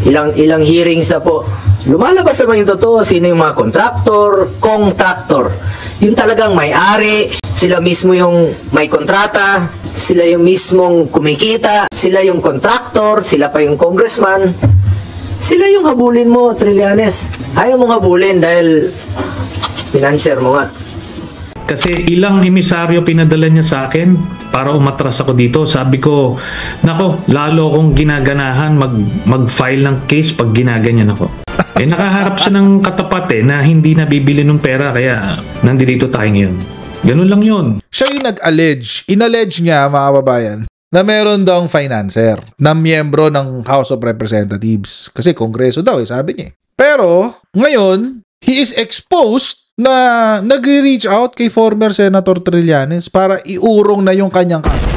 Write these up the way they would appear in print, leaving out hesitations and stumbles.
Ilang hearings na po. Lumalabas naman yung totoo, sino yung mga kontraktor. Yung talagang may-ari, sila mismo yung may kontrata, sila yung mismong kumikita, sila yung kontraktor, sila pa yung congressman. Sila yung habulin mo, Trillanes. Ayaw mong habulin dahil financer mo nga. Kasi ilang emisaryo pinadala niya sa akin para umatras ako dito. Sabi ko, nako, lalo akong ginaganahan mag-file ng case pag ginaganyan ako. Nakaharap siya ng katapat na hindi nabibili ng pera, kaya nandito tayo ngayon. Ganun lang yun. Siya yung nag-allege. In-allege niya, mga kababayan, na meron daw financer na miyembro ng House of Representatives. Kasi kongreso daw, sabi niya. Pero, ngayon, he is exposed na nag-reach out kay former Senator Trillanes para iurong na yung kanyang kaso.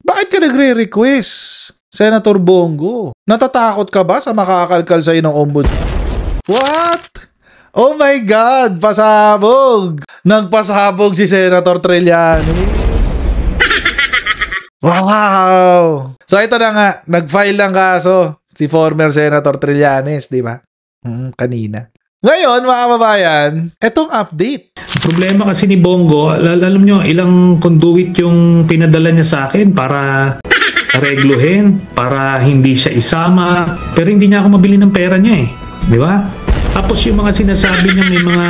Bakit ka nagre-request, Senator Bongo? Natatakot ka ba sa makakalkal sa'yo ng ombudsman? What? Oh my God! Pasabog! Nagpasabog si Senator Trillanes. Wow! So ito na nga, nag-file ng kaso si former Senator Trillanes, di ba? Kanina. Ngayon, mga kababayan, etong update. Problema kasi ni Bongo, alam nyo, ilang conduit yung pinadala niya sa akin para regluhin, para hindi siya isama. Pero hindi niya ako mabili ng pera niya eh. Di ba? Tapos yung mga sinasabi niya may mga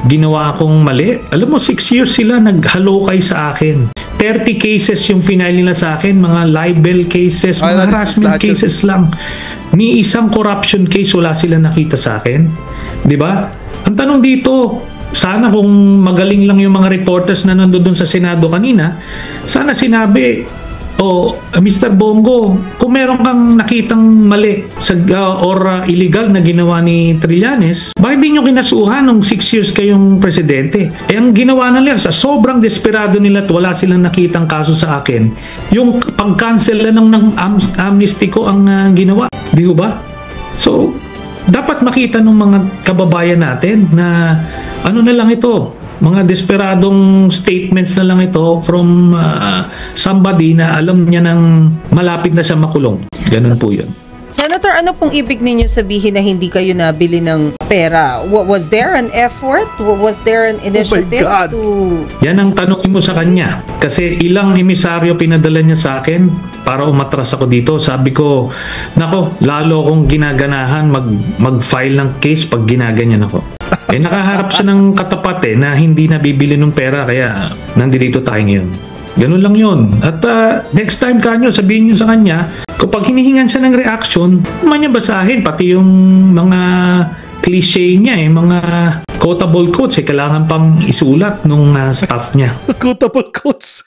ginawa akong mali. Alam mo, 6 years sila naghalokay sa akin. 30 cases yung final nila sa akin, mga libel cases, mga harassment cases lang. Ni isang corruption case wala sila nakita sa akin. 'Di ba? Ang tanong dito, sana kung magaling lang yung mga reporters na nandoon sa Senado kanina, sana sinabi, Mr. Bongo, kung meron kang nakitang mali or illegal na ginawa ni Trillanes, bakit di nyo kinasuhan nung 6 years kayong presidente? Ang ginawa nila, sa sobrang desperado nila at wala silang nakitang kaso sa akin, yung pag-cancel ng amnesty ko ang ginawa. Di ba? So, dapat makita ng mga kababayan natin na ano na lang ito, mga desperadong statements na lang ito from somebody na alam niya nang malapit na siya makulong. Ganun po yun. Senator, ano pong ibig ninyo sabihin na hindi kayo nabili ng pera? Was there an effort? Was there an initiative to... Yan ang tanongin mo sa kanya. Kasi ilang emisaryo pinadala niya sa akin para umatras ako dito. Sabi ko, nako, lalo akong ginaganahan mag-file ng case pag ginaganyan ako. Nakaharap siya ng katapat na hindi nabibili ng pera, kaya nandito tayo ngayon. Ganun lang yun. At next time kanyo, sabihin nyo sa kanya, kapag hinihingan siya ng reaction, naman niya basahin, pati yung mga cliche niya, mga quotable quotes, kailangan pang isulat nung staff niya. Quotable quotes?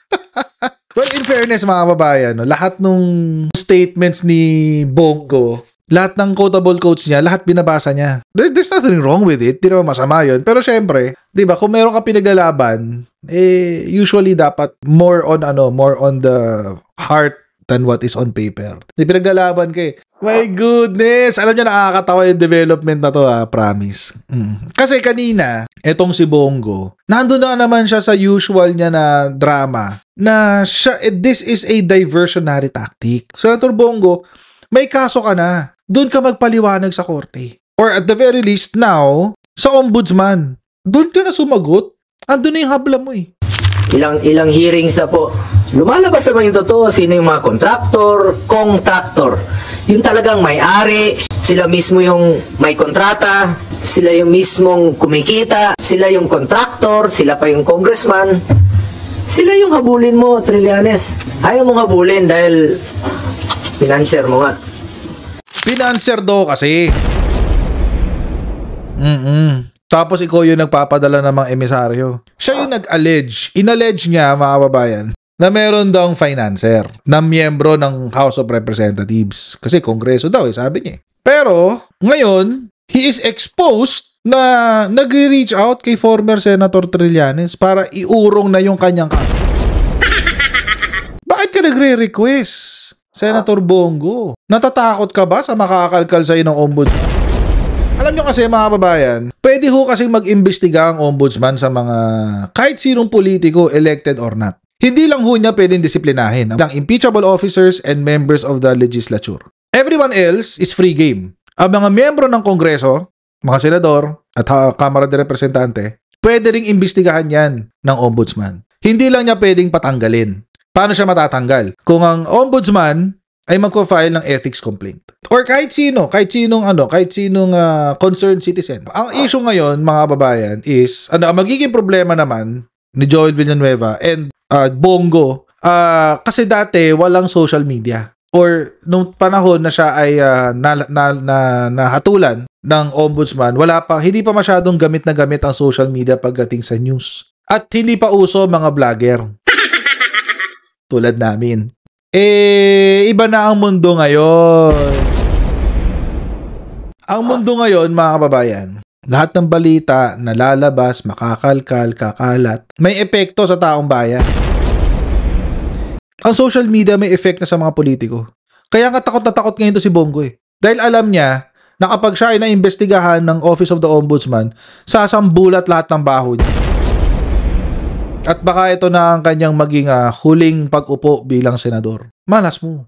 Well, in fairness, mga kababayan, lahat nung statements ni Bongo, lahat ng quotable quotes niya, lahat binabasa niya. There's nothing wrong with it. Di naman masama yun. Pero syempre, di ba, kung meron ka pinaglalaban, usually dapat more on the heart than what is on paper. Di pinaglalaban kay, my goodness! Alam niyo, nakakatawa yung development na to, promise. Kasi kanina, etong si Bongo, nandun na naman siya sa usual niya na drama, na this is a diversionary tactic. Senator Bongo, may kaso ka na. Doon ka magpaliwanag sa korte. Or at the very least now, sa ombudsman. Doon ka na sumagot. Andun na yung habla mo eh. Ilang hearings na po. Lumalabas naman yung totoo, sino yung mga kontraktor. Yung talagang may-ari, sila mismo yung may kontrata, sila yung mismong kumikita, sila yung kontraktor, sila pa yung congressman. Sila yung habulin mo, Trillanes. Ayaw mong habulin dahil financer mo nga. Financer daw kasi. Tapos ikaw yung nagpapadala ng mga emisaryo. Siya yung nag-allege. In-allege niya, mga kababayan, na meron daw financer na miyembro ng House of Representatives. Kasi kongreso daw, sabi niya. Pero, ngayon, he is exposed na nag-reach out kay former Senator Trillanes para iurong na yung kanyang kaso. Bakit ka nagre-request, Senator Bongo? Natatakot ka ba sa makakalkal sa'yo ng ombudsman? Alam nyo kasi, mga kababayan, pwede ho kasing mag-imbestiga ang ombudsman sa mga kahit sinong politiko, elected or not. Hindi lang ho niya pwedeng disiplinahin ang impeachable officers and members of the legislature. Everyone else is free game. Ang mga miyembro ng Kongreso, mga senador at Kamara de Representante, pwede ring imbestigahan yan ng ombudsman. Hindi lang niya pwedeng patanggalin. Paano siya matatanggal? Kung ang ombudsman ay magpo-file ng ethics complaint. Or kahit sinong concerned citizen. Ang issue ngayon, mga babayan, is, ang magiging problema naman ni Joel Villanueva and Bongo, kasi dati walang social media. Or nung panahon na siya ay nahatulan ng ombudsman, hindi pa masyadong gamit na gamit ang social media pagdating sa news. At hindi pa uso mga vlogger. Tulad namin. Iba na ang mundo ngayon. Ang mundo ngayon, mga kababayan, lahat ng balita na lalabas, makakalkal, kakalat, may epekto sa taong bayan. Ang social media may effect na sa mga politiko. Kaya nga takot na takot ngayon to si Bongo eh. Dahil alam niya na kapag siya ay naimbestigahan ng Office of the Ombudsman, sasambulat lahat ng baho niya. At baka ito na ang kanyang maging huling pag-upo bilang senador. Malas mo.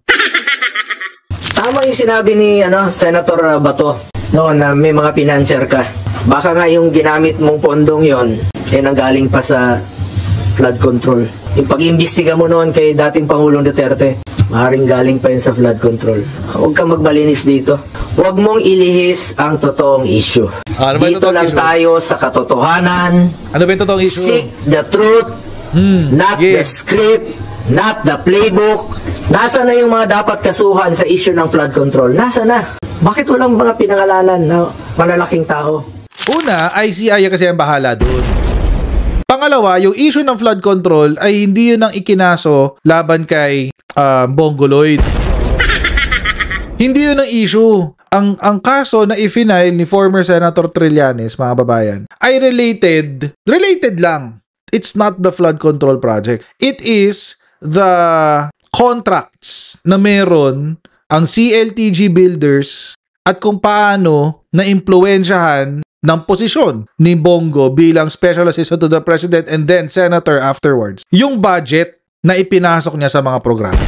Tama yung sinabi ni Senator Bato noon na may mga financier ka. Baka nga yung ginamit mong pondong yon nanggaling pa sa flood control. Yung pag-imbestiga mo noon kay dating Pangulong Duterte, maaaring galing pa yun sa flood control. Huwag kang magbalinis dito. Huwag mong ilihis ang totoong issue. Dito lang issue? Tayo sa katotohanan. Ano ba yung totoong issue? Seek the truth, not the script, not the playbook. Nasa na yung mga dapat kasuhan sa issue ng flood control? Nasa na? Bakit walang mga pinangalanan na malalaking tao? Una, ICI kasi ang bahala doon. Pangalawa, yung issue ng flood control ay hindi yun ang ikinaso laban kay Bongo Lloyd. Hindi yun ang issue. Ang kaso na i-file ni former Senator Trillanes, mga babayan, ay related lang. It's not the flood control project. It is the contracts na meron ang CLTG builders at kung paano na-impluensyahan ng posisyon ni Bongo bilang Special Assistant to the President and then Senator afterwards. Yung budget na ipinasok niya sa mga programa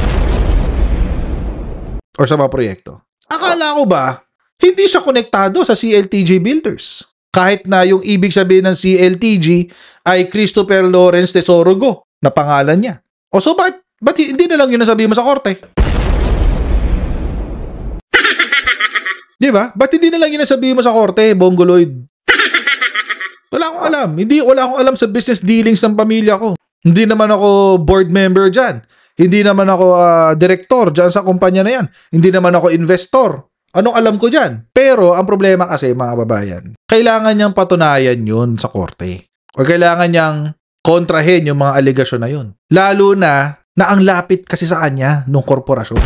or sa mga proyekto. Akala ko ba, hindi siya konektado sa CLTG builders? Kahit na yung ibig sabihin ng CLTG ay Christopher Lawrence Tesorogo na pangalan niya. O so, ba't hindi na lang yun nasabihin mo sa korte? Di ba? Ba't hindi na lang yun nasabihin mo sa korte, Bongo Lloyd? Wala akong alam. Wala akong alam sa business dealings ng pamilya ko. Hindi naman ako board member dyan. Hindi naman ako director dyan sa kumpanya na yan. Hindi naman ako investor. Anong alam ko dyan? Pero ang problema kasi, mga babayan, kailangan niyang patunayan yun sa korte. O kailangan niyang kontrahin yung mga aligasyon na yun. Lalo na ang lapit kasi sa kanya nung korporasyon.